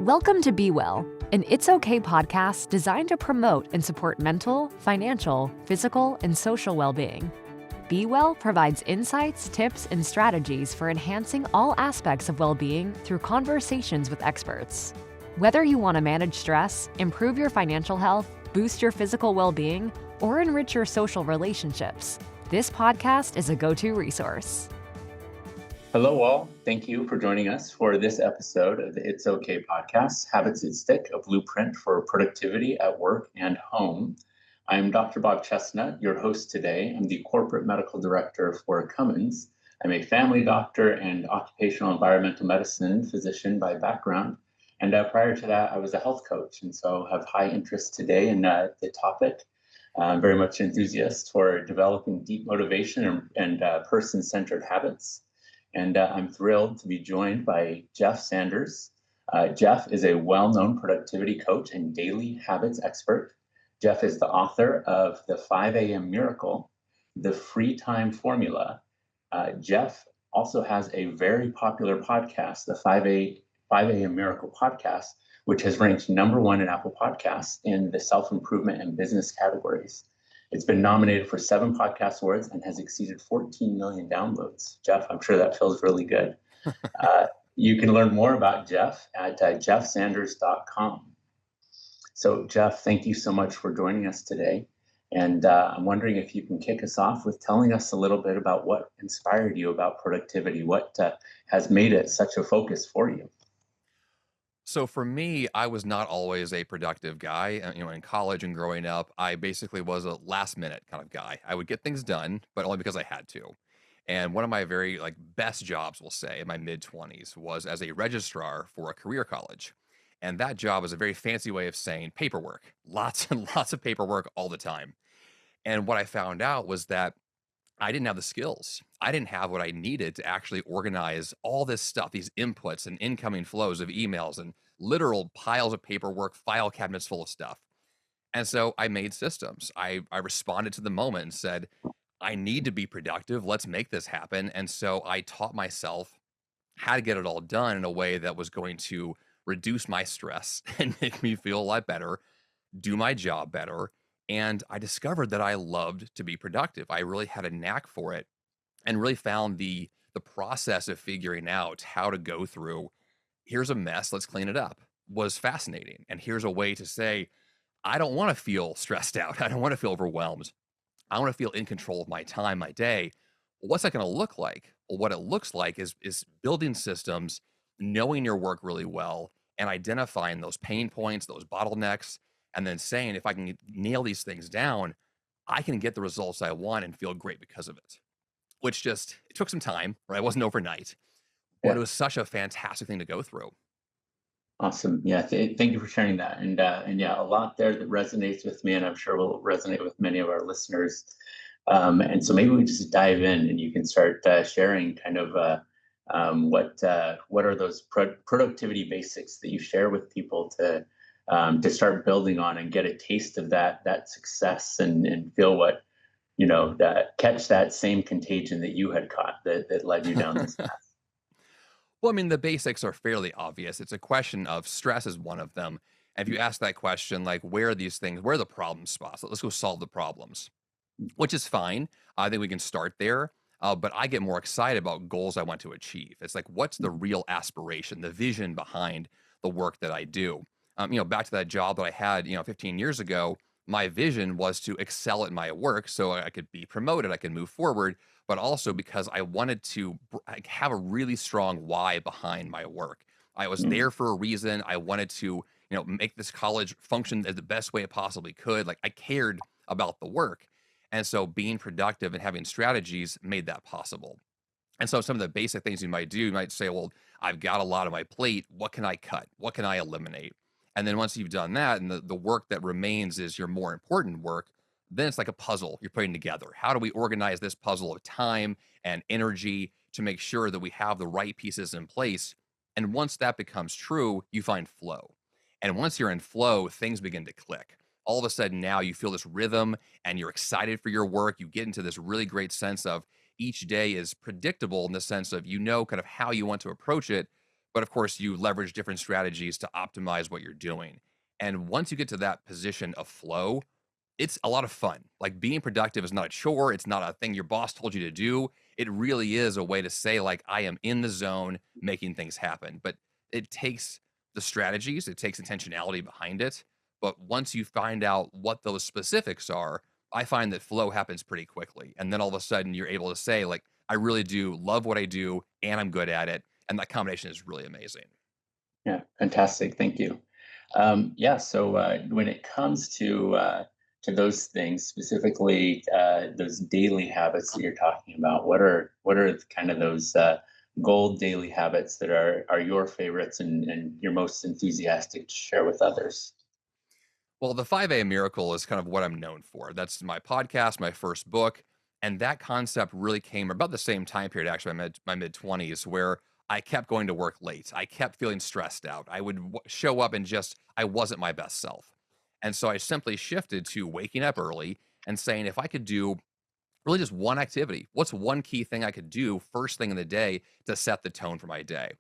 Welcome to Be Well, an It's Okay podcast designed to promote and support mental, financial, physical, and social well-being. Be Well provides insights, tips, and strategies for enhancing all aspects of well-being through conversations with experts. Whether you want to manage stress, improve your financial health, boost your physical well-being, or enrich your social relationships, this podcast is a go-to resource. Hello, all. Thank you for joining us for this episode of the It's Okay podcast, Habits That Stick, a blueprint for productivity at work and home. I'm Dr. Bob Chestnut, your host today. I'm the corporate medical director for Cummins. I'm a family doctor and occupational environmental medicine physician by background. And prior to that, I was a health coach, and so have high interest today in the topic. I'm very much an enthusiast for developing deep motivation and person-centered habits. And I'm thrilled to be joined by Jeff Sanders. Jeff is a well-known productivity coach and daily habits expert. Jeff is the author of The 5 a.m. Miracle, The Free Time Formula. Jeff also has a very popular podcast, the 5 a.m. Miracle podcast, which has ranked #1 in Apple Podcasts in the self-improvement and business categories. It's been nominated for 7 podcast awards and has exceeded 14 million downloads. Jeff, I'm sure that feels really good. You can learn more about Jeff at jeffsanders.com. So Jeff, thank you so much for joining us today. And I'm wondering if you can kick us off with telling us a little bit about what inspired you about productivity, what has made it such a focus for you. So for me, I was not always a productive guy. In college and growing up, I basically was a last minute kind of guy. I would get things done, but only because I had to. And one of my very best jobs, we'll say, in my mid 20s was as a registrar for a career college. And that job is a very fancy way of saying paperwork, lots and lots of paperwork all the time. And what I found out was that I didn't have the skills. I didn't have what I needed to actually organize all this stuff, these inputs and incoming flows of emails and literal piles of paperwork, file cabinets full of stuff. And so I made systems. I responded to the moment and said, I need to be productive. Let's make this happen. And so I taught myself how to get it all done in a way that was going to reduce my stress and make me feel a lot better, do my job better. And I discovered that I loved to be productive. I really had a knack for it and really found the process of figuring out how to go through, here's a mess, let's clean it up, was fascinating. And here's a way to say, I don't want to feel stressed out. I don't want to feel overwhelmed. I want to feel in control of my time, my day. Well, what's that going to look like? Well, what it looks like is building systems, knowing your work really well, and identifying those pain points, those bottlenecks, and then saying, if I can nail these things down, I can get the results I want and feel great because of it. Which it took some time, right? It wasn't overnight, but it was such a fantastic thing to go through. Awesome. Yeah. Thank you for sharing that. And yeah, a lot there that resonates with me, and I'm sure will resonate with many of our listeners. And so maybe we just dive in, and you can start sharing kind of what are those productivity basics that you share with people to start building on and get a taste of that success and feel what, that catch that same contagion that you had caught that led you down this path. Well, the basics are fairly obvious. It's a question of stress is one of them. And if you ask that question, where are these things? Where are the problem spots? Let's go solve the problems, which is fine. I think we can start there. But I get more excited about goals I want to achieve. It's what's the real aspiration, the vision behind the work that I do? Back to that job that I had, 15 years ago, my vision was to excel at my work so I could be promoted, I could move forward, but also because I wanted to have a really strong why behind my work. I was there for a reason. I wanted to, make this college function as the best way it possibly could. I cared about the work. And so being productive and having strategies made that possible. And so some of the basic things you might do, you might say, well, I've got a lot on my plate. What can I cut? What can I eliminate? And then once you've done that and the work that remains is your more important work, then it's like a puzzle you're putting together. How do we organize this puzzle of time and energy to make sure that we have the right pieces in place? And once that becomes true, you find flow. And once you're in flow, things begin to click. All of a sudden now you feel this rhythm and you're excited for your work. You get into this really great sense of each day is predictable in the sense of kind of how you want to approach it, But of course, you leverage different strategies to optimize what you're doing. And once you get to that position of flow, it's a lot of fun. Like being productive is not a chore. It's not a thing your boss told you to do. It really is a way to say, like, I am in the zone making things happen. But it takes the strategies, it takes intentionality behind it. But once you find out what those specifics are, I find that flow happens pretty quickly. And then all of a sudden you're able to say, like, I really do love what I do and I'm good at it. And that combination is really amazing. Yeah, fantastic. Thank you. Yeah, so when it comes to those things, specifically those daily habits that you're talking about, what are kind of those gold daily habits that are your favorites and you're most enthusiastic to share with others? Well, the 5 a.m. miracle is kind of what I'm known for. That's my podcast, my first book. And that concept really came about the same time period, actually, my mid 20s, where I kept going to work late. I kept feeling stressed out. I would show up and just, I wasn't my best self. And so I simply shifted to waking up early and saying, if I could do really just one activity. What's one key thing I could do first thing in the day to set the tone for my day?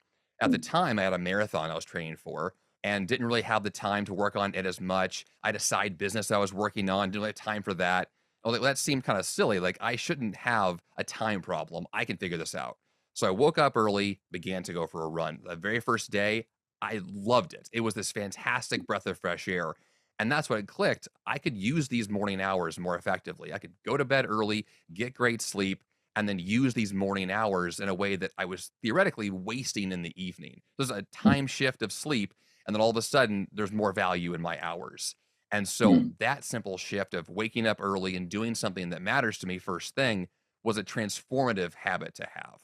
At the time, I had a marathon I was training for and didn't really have the time to work on it as much. I had a side business I was working on, didn't really have time for that. Well, that seemed kind of silly. Like I shouldn't have a time problem. I can figure this out. So I woke up early, began to go for a run. The very first day, I loved it. It was this fantastic breath of fresh air. And that's when it clicked. I could use these morning hours more effectively. I could go to bed early, get great sleep, and then use these morning hours in a way that I was theoretically wasting in the evening. There's a time shift of sleep, and then all of a sudden, there's more value in my hours. And so Mm. that simple shift of waking up early and doing something that matters to me first thing was a transformative habit to have.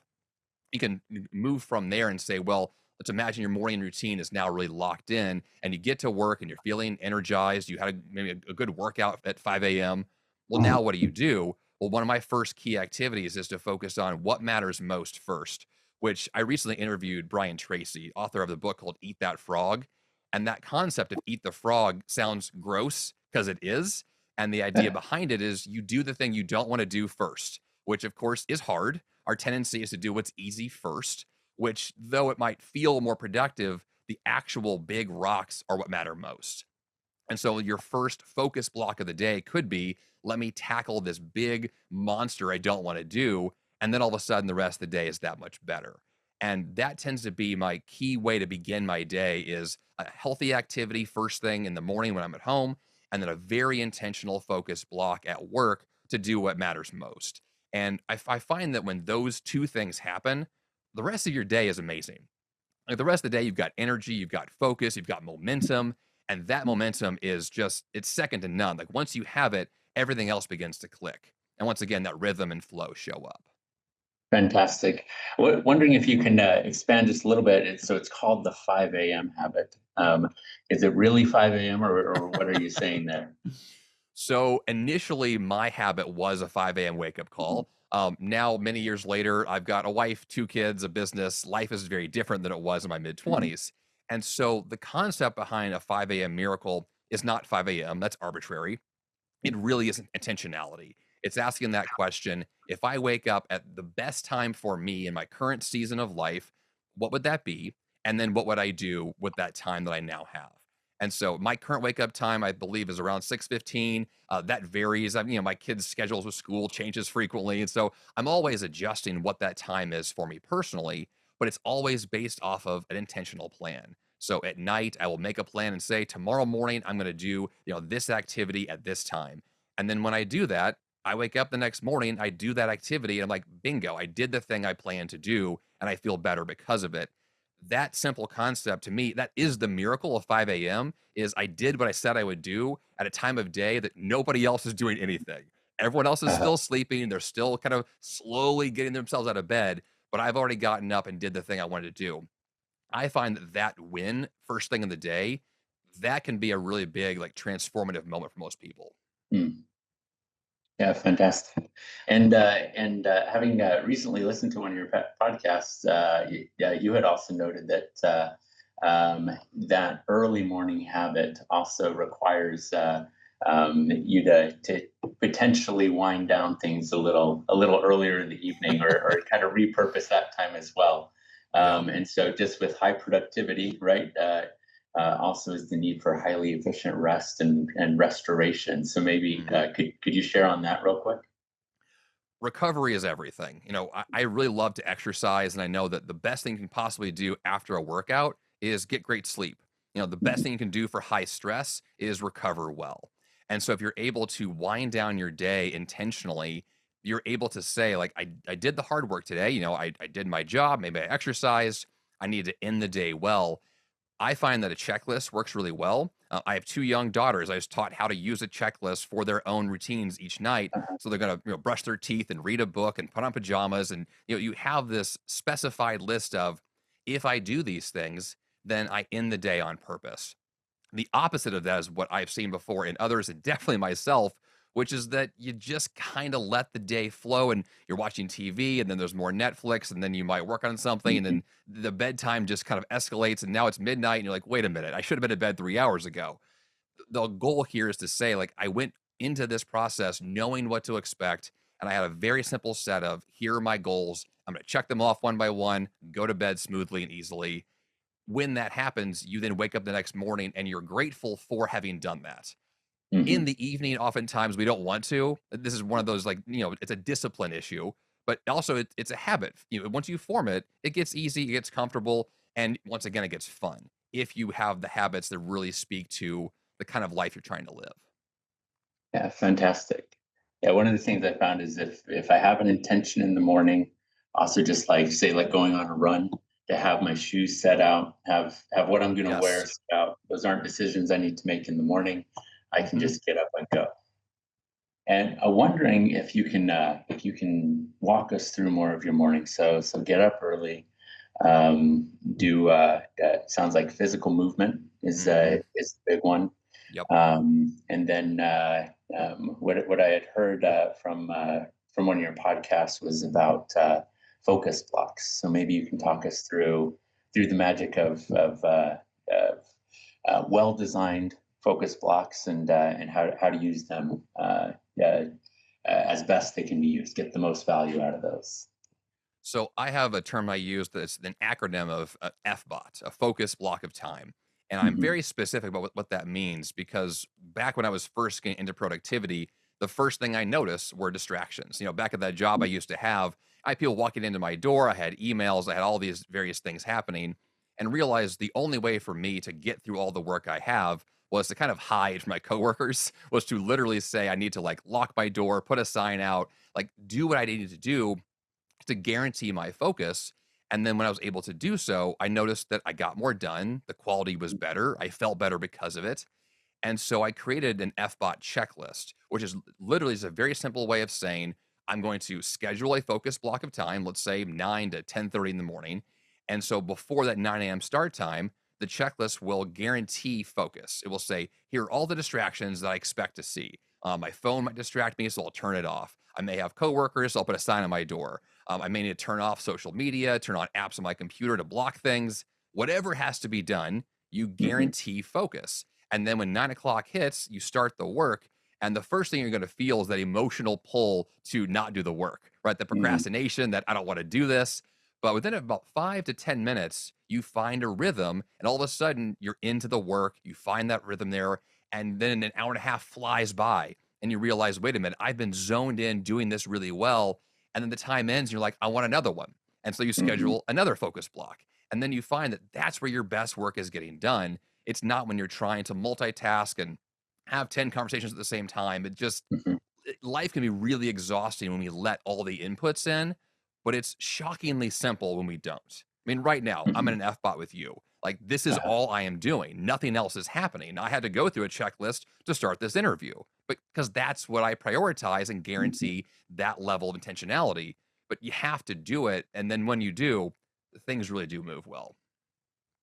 You can move from there and say, well, let's imagine your morning routine is now really locked in and you get to work and you're feeling energized. You had maybe a good workout at 5 a.m. Well, now what do you do? Well, one of my first key activities is to focus on what matters most first, which I recently interviewed Brian Tracy, author of the book called Eat That Frog. And that concept of eat the frog sounds gross because it is. And the idea behind it is you do the thing you don't want to do first, which of course is hard. Our tendency is to do what's easy first, which, though it might feel more productive, the actual big rocks are what matter most. And so your first focus block of the day could be, let me tackle this big monster I don't want to do. And then all of a sudden, the rest of the day is that much better. And that tends to be my key way to begin my day is a healthy activity first thing in the morning when I'm at home, and then a very intentional focus block at work to do what matters most. And I find that when those two things happen, the rest of your day is amazing. Like the rest of the day, you've got energy, you've got focus, you've got momentum, and that momentum is just, it's second to none. Like once you have it, everything else begins to click. And once again, that rhythm and flow show up. Fantastic. Wondering if you can expand just a little bit. So it's called the 5 a.m. habit. Is it really 5 a.m. or what are you saying there? So initially, my habit was a 5 a.m. wake up call. Now, many years later, I've got a wife, two kids, a business. Life is very different than it was in my mid 20s. And so the concept behind a 5 a.m. miracle is not 5 a.m., that's arbitrary. It really is intentionality. It's asking that question, if I wake up at the best time for me in my current season of life, what would that be? And then what would I do with that time that I now have? And so my current wake up time, I believe, is around 6:15. That varies. My kids' schedules with school changes frequently, and so I'm always adjusting what that time is for me personally. But it's always based off of an intentional plan. So at night, I will make a plan and say, tomorrow morning, I'm going to do, this activity at this time. And then when I do that, I wake up the next morning, I do that activity, and I'm like, bingo, I did the thing I planned to do, and I feel better because of it. That simple concept to me, that is the miracle of 5 a.m. is I did what I said I would do at a time of day that nobody else is doing anything. Everyone else is Uh, still sleeping. They're still kind of slowly getting themselves out of bed, but I've already gotten up and did the thing I wanted to do. I find that win first thing in the day, that can be a really big, like transformative moment for most people. hmm. Yeah, fantastic. And having recently listened to one of your podcasts, you had also noted that that early morning habit also requires you to potentially wind down things a little earlier in the evening, or kind of repurpose that time as well. Yeah. And so just with high productivity, right, also is the need for highly efficient rest and restoration. So maybe Mhm. could you share on that real quick? Recovery is everything. I really love to exercise, and I know that the best thing you can possibly do after a workout is get great sleep. The best Mhm, thing you can do for high stress is recover well. And so if you're able to wind down your day intentionally, you're able to say, like, I did the hard work today. I did my job, maybe I exercised. I need to end the day well. I find that a checklist works really well. I have two young daughters. I was taught how to use a checklist for their own routines each night. uh-huh, So they're going to brush their teeth and read a book and put on pajamas. And you have this specified list of, if I do these things, then I end the day on purpose. The opposite of that is what I've seen before in others and definitely myself, which is that you just kind of let the day flow and you're watching TV and then there's more Netflix and then you might work on something and mhm, then the bedtime just kind of escalates and now it's midnight and you're like, wait a minute, I should have been in bed 3 hours ago. The goal here is to say, like, I went into this process knowing what to expect. And I had a very simple set of, here are my goals. I'm going to check them off one by one, go to bed smoothly and easily. When that happens, you then wake up the next morning and you're grateful for having done that. In mhm. the evening, oftentimes we don't want to. This is one of those, like, it's a discipline issue, but also it's a habit. Once you form it, it gets easy, it gets comfortable, and once again, it gets fun if you have the habits that really speak to the kind of life you're trying to live. Yeah, fantastic. Yeah, one of the things I found is if I have an intention in the morning, also just like say like going on a run, to have my shoes set out, have what I'm gonna wear Yes. set out. Those aren't decisions I need to make in the morning. I can Mhm. just get up and go. And I'm wondering if you can walk us through more of your morning. So get up early. Do sounds like physical movement Mhm. is the big one. Yep. And then what I had heard from one of your podcasts was about focus blocks. So maybe you can talk us through the magic of well designed focus blocks and how to use them as best they can be used. Get the most value out of those. So I have a term I use that's an acronym of FBOT, a focus block of time. And I'm Hmm. very specific about what that means because back when I was first getting into productivity, the first thing I noticed were distractions. Back at that job I used to have, I had people walking into my door, I had emails, I had all these various things happening, and realized the only way for me to get through all the work I have was to kind of hide from my coworkers, was to literally say, I need to like lock my door, put a sign out, like do what I needed to do to guarantee my focus. And then when I was able to do so, I noticed that I got more done. The quality was better. I felt better because of it. And so I created an FBOT checklist, which is literally just a very simple way of saying I'm going to schedule a focus block of time, let's say 9 to 10:30 in the morning. And so before that 9 a.m. start time, the checklist will guarantee focus. It will say, here are all the distractions that I expect to see. My phone might distract me, so I'll turn it off. I may have coworkers, so I'll put a sign on my door. I may need to turn off social media, turn on apps on my computer to block things. Whatever has to be done, you Hmm. guarantee focus. And then when 9 o'clock hits, you start the work. And the first thing you're going to feel is that emotional pull to not do the work, right? The Hmm. procrastination that I don't want to do this. But within about 5 to 10 minutes, you find a rhythm, and all of a sudden you're into the work. You find that rhythm there. And then an hour and a half flies by, and you realize, wait a minute, I've been zoned in doing this really well. And then the time ends, and you're like, I want another one. And so you Hmm. schedule another focus block. And then you find that that's where your best work is getting done. It's not when you're trying to multitask and have 10 conversations at the same time. Hmm. Life can be really exhausting when we let all the inputs in, but it's shockingly simple when we don't. I mean, right now, I'm in Hmm. an F bot with you. Like, this is Uh-huh. all I am doing. Nothing else is happening. I had to go through a checklist to start this interview, but because that's what I prioritize and guarantee that level of intentionality. But you have to do it. And then when you do, things really do move well.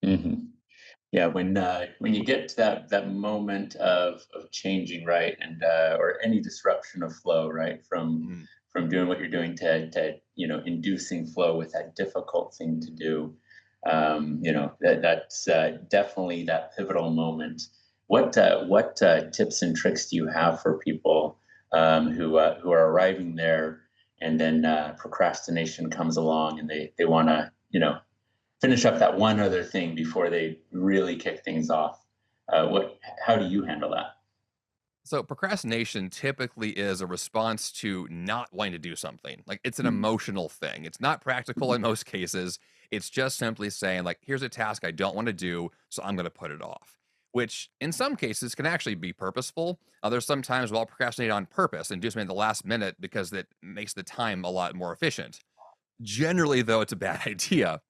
Hmm. Yeah, when you get to that moment of changing, right, and or any disruption of flow, right, Mhm. from doing what you're doing to inducing flow with that difficult thing to do, that's definitely that pivotal moment. What tips and tricks do you have for people who are arriving there and then procrastination comes along and they want to finish up that one other thing before they really kick things off. How do you handle that? So procrastination typically is a response to not wanting to do something. Like it's an Mm, emotional thing. It's not practical in most cases. It's just simply saying like, here's a task I don't want to do, so I'm going to put it off. Which in some cases can actually be purposeful. There's sometimes we'll procrastinate on purpose and do something at the last minute because that makes the time a lot more efficient. Generally, though, it's a bad idea.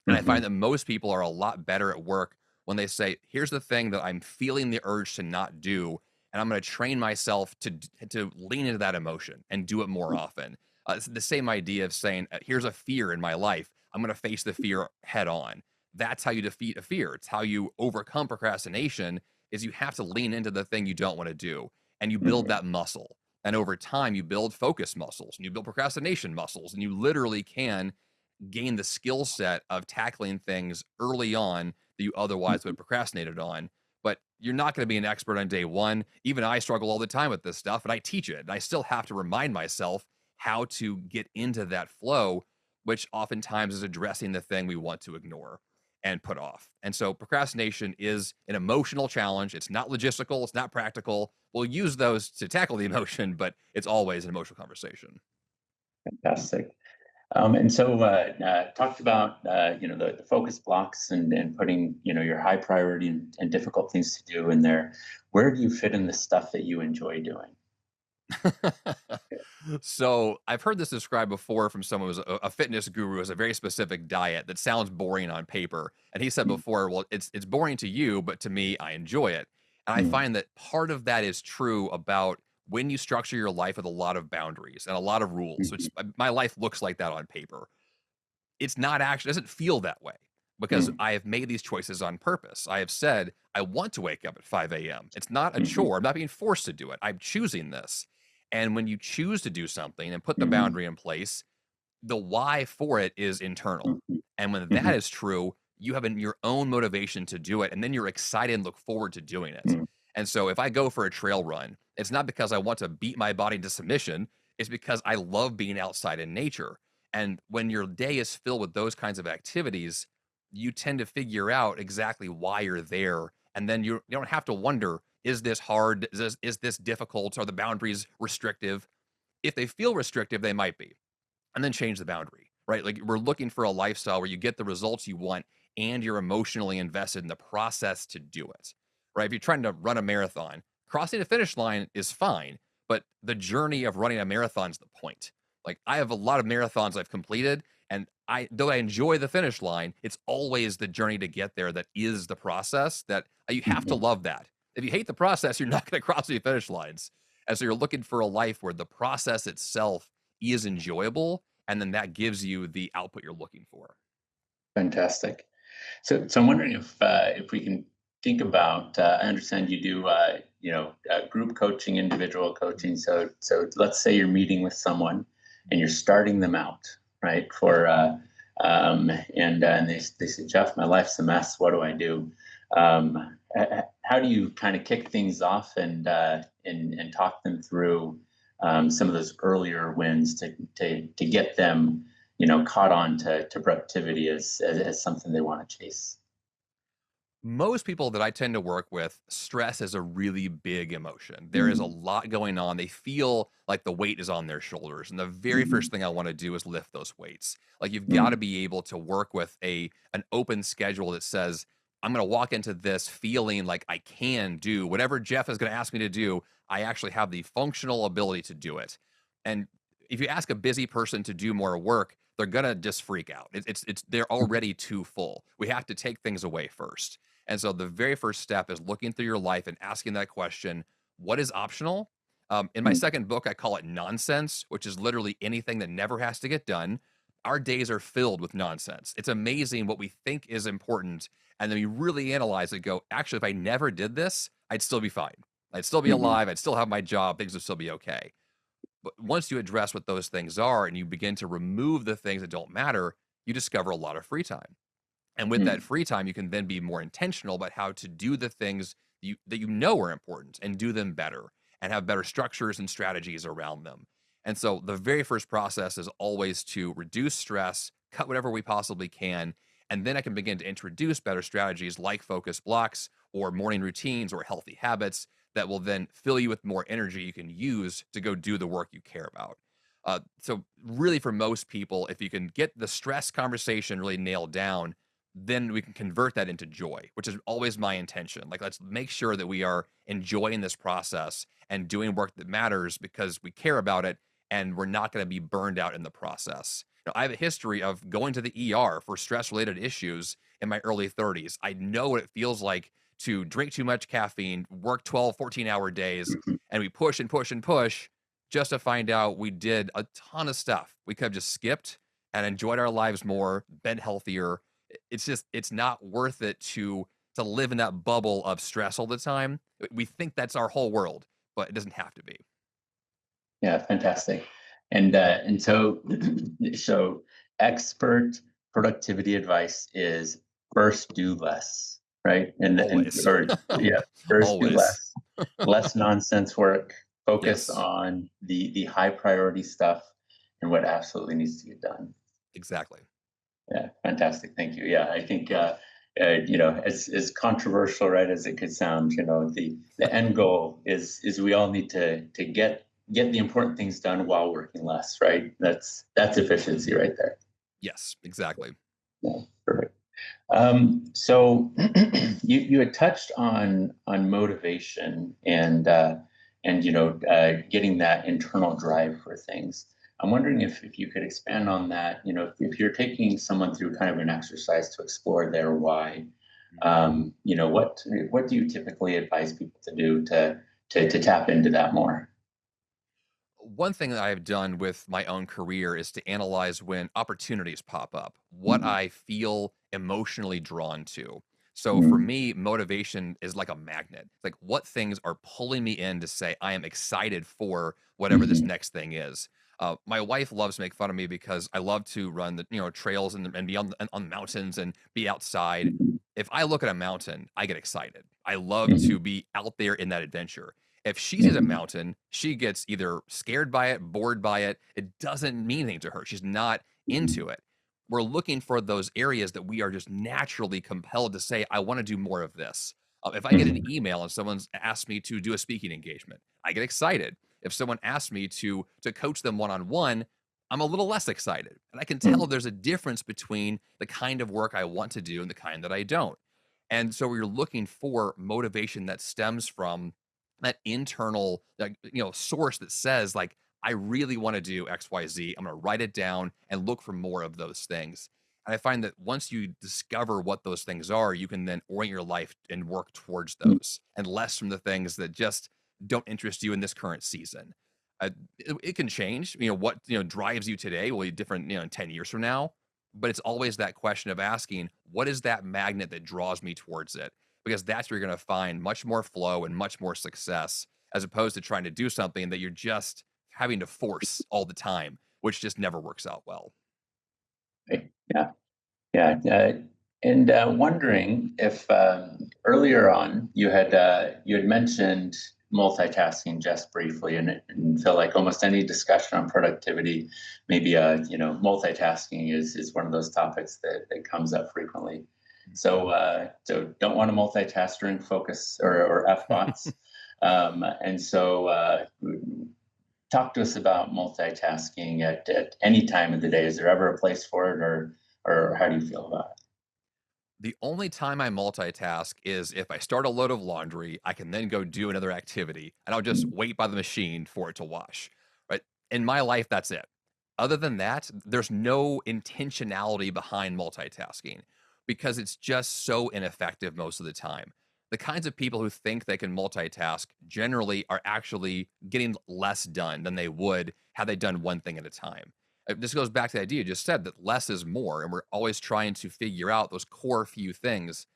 And I find mhm, that most people are a lot better at work when they say, "Here's the thing that I'm feeling the urge to not do, and I'm going to train myself to lean into that emotion and do it more often." It's the same idea of saying, "Here's a fear in my life. I'm going to face the fear head on." That's how you defeat a fear. It's how you overcome procrastination. Is you have to lean into the thing you don't want to do, and you build mhm, that muscle. And over time, you build focus muscles, and you build procrastination muscles, and you literally can gain the skill set of tackling things early on that you otherwise would mhm, have procrastinated on. But you're not going to be an expert on day one. Even I struggle all the time with this stuff, and I teach it. And I still have to remind myself how to get into that flow, which oftentimes is addressing the thing we want to ignore and put off. And so procrastination is an emotional challenge. It's not logistical, it's not practical. We'll use those to tackle the emotion, but it's always an emotional conversation. fantastic. And so talked about the focus blocks and putting your high priority and difficult things to do in there. Where do you fit in the stuff that you enjoy doing? So I've heard this described before from someone who's a fitness guru who has a very specific diet that sounds boring on paper. And he said Mm, before, well, it's boring to you, but to me, I enjoy it. And I mm, find that part of that is true about when you structure your life with a lot of boundaries and a lot of rules, which mhm, my life looks like that on paper. It's not actually doesn't feel that way because mm, I have made these choices on purpose. I have said, I want to wake up at 5 a.m. It's not a mhm, chore. I'm not being forced to do it. I'm choosing this. And when you choose to do something and put the mhm, boundary in place, the why for it is internal. mhm, And when that mhm, is true, you have your own motivation to do it. And then you're excited and look forward to doing it. mm, And so if I go for a trail run, it's not because I want to beat my body into submission. It's because I love being outside in nature. And when your day is filled with those kinds of activities, you tend to figure out exactly why you're there. And then you don't have to wonder, is this hard? Is this difficult? Are the boundaries restrictive? If they feel restrictive, they might be, and then change the boundary, right? Like we're looking for a lifestyle where you get the results you want and you're emotionally invested in the process to do it, right? If you're trying to run a marathon, crossing the finish line is fine, but the journey of running a marathon is the point. Like I have a lot of marathons I've completed, and though I enjoy the finish line, it's always the journey to get there that is the process. That you have to mhm. love that. If you hate the process, you're not going to cross the finish lines. And so you're looking for a life where the process itself is enjoyable, and then that gives you the output you're looking for. Fantastic. So I'm wondering if we can think about. I understand you do group coaching, individual coaching. So let's say you're meeting with someone and you're starting them out, right? For and they say, Jeff, my life's a mess. What do I do? How do you kind of kick things off and talk them through some of those earlier wins to get them caught on to productivity as something they want to chase. Most people that I tend to work with, stress is a really big emotion. There is a Mm, lot going on. They feel like the weight is on their shoulders. And the very mhm, first thing I want to do is lift those weights. Like you've got to mm, be able to work with an open schedule that says, I'm going to walk into this feeling like I can do whatever Jeff is going to ask me to do. I actually have the functional ability to do it. And if you ask a busy person to do more work, they're going to just freak out. They're mhm, already too full. We have to take things away first. And so the very first step is looking through your life and asking that question, what is optional? In my mm, second book, I call it nonsense, which is literally anything that never has to get done. Our days are filled with nonsense. It's amazing what we think is important. And then we really analyze it, go, actually, if I never did this, I'd still be fine. I'd still be mhm, alive. I'd still have my job. Things would still be okay. But once you address what those things are and you begin to remove the things that don't matter, you discover a lot of free time. And with that mm, free time, you can then be more intentional about how to do the things that you know are important and do them better and have better structures and strategies around them. And so the very first process is always to reduce stress, cut whatever we possibly can, And then I can begin to introduce better strategies like focus blocks or morning routines or healthy habits that will then fill you with more energy you can use to go do the work you care about. So, really, for most people, if you can get the stress conversation really nailed down, then we can convert that into joy, which is always my intention. Like, let's make sure that we are enjoying this process and doing work that matters because we care about it and we're not going to be burned out in the process. I have a history of going to the ER for stress related issues in my early 30s. I know what it feels like to drink too much caffeine, work 12, 14-hour days, Mhm. and we push and push and push just to find out we did a ton of stuff. We could have just skipped and enjoyed our lives more, been healthier. It's just it's not worth it to live in that bubble of stress all the time. We think that's our whole world, but it doesn't have to be. Yeah, fantastic. And so so expert productivity advice is first do less, right? And Always. or yeah, first do Always. less. Less nonsense work. Focus Yes, on the high priority stuff and what absolutely needs to get done. exactly. Yeah, fantastic. Thank you. Yeah, I think as controversial, right, as it could sound, the end goal is we all need to get the important things done while working less, right? That's efficiency right there. Yes, exactly. Yeah, perfect. So you had touched on motivation and getting that internal drive for things. I'm wondering if you could expand on that. If you're taking someone through kind of an exercise to explore their why, what do you typically advise people to do to tap into that more? One thing that I've done with my own career is to analyze when opportunities pop up, what Mhm. I feel emotionally drawn to. So for Mhm. me, motivation is like a magnet. It's like what things are pulling me in to say I am excited for whatever this Mhm. next thing is. My wife loves to make fun of me because I love to run the trails and be on mountains and be outside. Mhm. If I look at a mountain, I get excited. I love Mhm. to be out there in that adventure. If she sees a Mhm. mountain, she gets either scared by it, bored by it. It doesn't mean anything to her. She's not Mhm. into it. We're looking for those areas that we are just naturally compelled to say, I want to do more of this. If I get an Mhm. email and someone's asked me to do a speaking engagement, I get excited. If someone asks me to coach them one on one, I'm a little less excited. And I can tell Mhm. there's a difference between the kind of work I want to do and the kind that I don't. And so we're looking for motivation that stems from that internal like source that says like I really want to do XYZ. I'm going to write it down and look for more of those things. And I find that once you discover what those things are, you can then orient your life and work towards those and less from the things that just don't interest you in this current season. It can change. What drives you today will be different. In 10 years from now, but it's always that question of asking, what is that magnet that draws me towards it? Because that's where you're going to find much more flow and much more success as opposed to trying to do something that you're just having to force all the time, which just never works out well. Right. Yeah. Yeah, and wondering if earlier on you had mentioned multitasking just briefly, and feel like almost any discussion on productivity, maybe multitasking is one of those topics that comes up frequently. So don't want to multitask during focus or F bots, and so talk to us about multitasking at any time of the day. Is there ever a place for it, or how do you feel about The only time I multitask is if I start a load of laundry, I can then go do another activity and I'll just it? wait by the machine for it to wash. Right? In my life, that's it. Other than that, there's no intentionality behind multitasking because it's just so ineffective most of the time. The kinds of people who think they can multitask generally are actually getting less done than they would had they done one thing at a time. This goes back to the idea you just said that less is more, and we're always trying to figure out those core few things.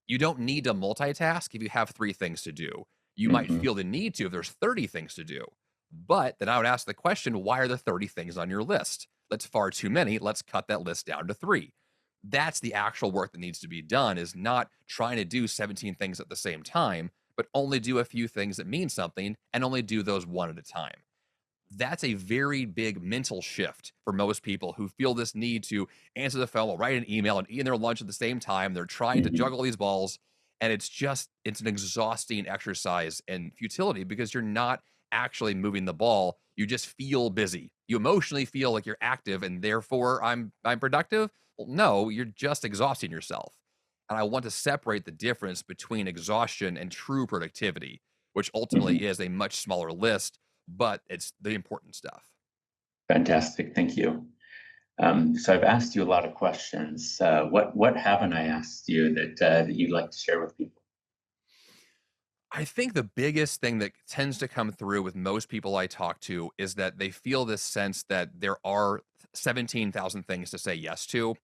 You don't need to multitask if you have three things to do. You might Mhm. feel the need to if there's 30 things to do. But then I would ask the question, why are there 30 things on your list? That's far too many. Let's cut that list down to three. That's the actual work that needs to be done, is not trying to do 17 things at the same time, but only do a few things that mean something and only do those one at a time. That's a very big mental shift for most people who feel this need to answer the phone or write an email and eat their lunch at the same time. They're trying to Mhm. juggle these balls. And it's an exhausting exercise and futility because you're not actually moving the ball. You just feel busy. You emotionally feel like you're active and therefore I'm productive. Well, no, you're just exhausting yourself. And I want to separate the difference between exhaustion and true productivity, which ultimately Mhm. is a much smaller list, but it's the important stuff. Fantastic. Thank you. So I've asked you a lot of questions. What haven't I asked you that you'd like to share with people? I think the biggest thing that tends to come through with most people I talk to is that they feel this sense that there are 17,000 things to say yes to.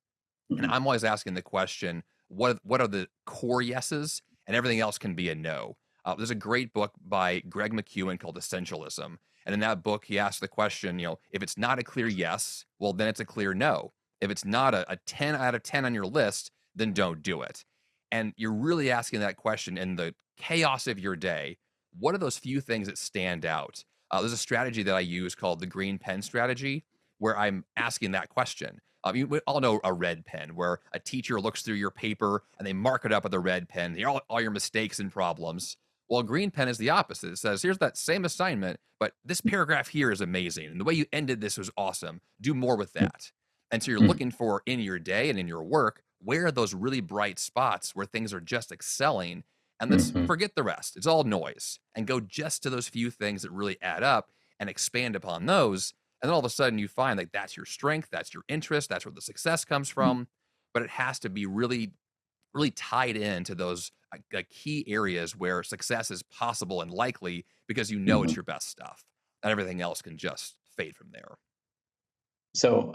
And Mhm. I'm always asking the question, what are the core yeses? And everything else can be a no. There's a great book by Greg McEwen called Essentialism. And in that book, he asks the question, if it's not a clear yes, well, then it's a clear no. If it's not a 10 out of 10 on your list, then don't do it. And you're really asking that question in the chaos of your day. What are those few things that stand out? There's a strategy that I use called the green pen strategy, where I'm asking that question. We all know a red pen, where a teacher looks through your paper and they mark it up with a red pen, all your mistakes and problems. Well, a green pen is the opposite. It says, here's that same assignment, but this paragraph here is amazing. And the way you ended this was awesome. Do more with that. And so you're Mhm. looking for in your day and in your work, where are those really bright spots where things are just excelling? And let's Mhm. forget the rest. It's all noise and go just to those few things that really add up and expand upon those. And then all of a sudden you find like that's your strength, that's your interest, that's where the success comes Mhm. from. But it has to be really, really tied into those key areas where success is possible and likely because you know it's Mhm. your best stuff. And everything else can just fade from there. So,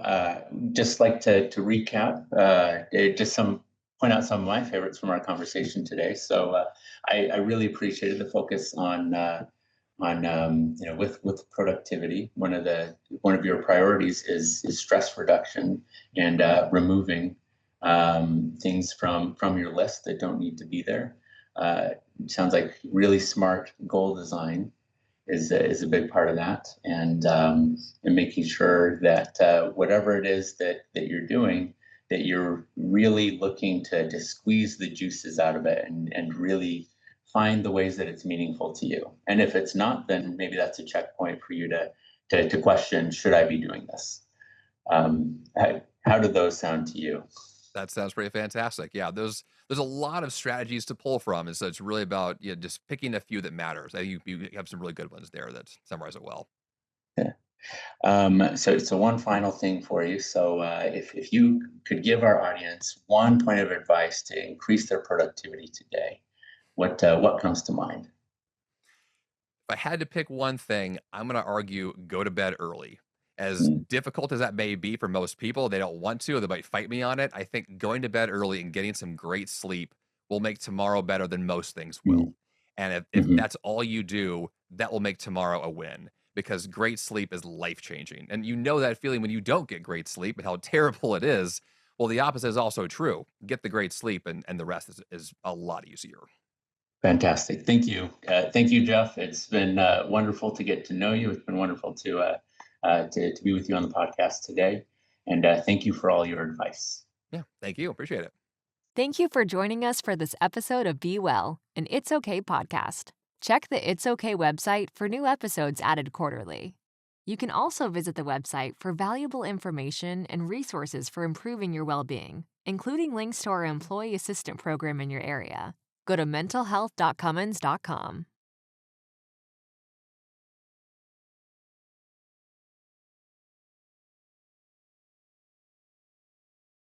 just like to recap, just some point out some of my favorites from our conversation today. So, I really appreciated the focus on with productivity. One of your priorities is stress reduction and removing things from your list that don't need to be there. Uh, Sounds like really smart goal design is a big part of that, and making sure that whatever it is that you're doing, that you're really looking to squeeze the juices out of it and really find the ways that it's meaningful to you. And if it's not, then maybe that's a checkpoint for you to question, should I be doing this? How do those sound to you? That sounds pretty fantastic. Yeah, there's a lot of strategies to pull from, and so it's really about just picking a few that matters. You have some really good ones there that summarize it well. Yeah. So one final thing for you. So if you could give our audience one point of advice to increase their productivity today, what comes to mind? If I had to pick one thing, I'm going to argue go to bed early. As Mm. difficult as that may be for most people, they don't want to, they might fight me on it. I think going to bed early and getting some great sleep will make tomorrow better than most things Mm. will. And if Mhm. that's all you do, that will make tomorrow a win because great sleep is life changing. And you know that feeling when you don't get great sleep and how terrible it is. Well, the opposite is also true. Get the great sleep, and the rest is a lot easier. Fantastic. Thank you. Thank you, Jeff. It's been wonderful to get to know you. It's been wonderful to be with you on the podcast today. And thank you for all your advice. Yeah. Thank you. Appreciate it. Thank you for joining us for this episode of Be Well, an It's Okay podcast. Check the It's Okay website for new episodes added quarterly. You can also visit the website for valuable information and resources for improving your well-being, including links to our employee assistant program in your area. Go to mentalhealth.cummins.com.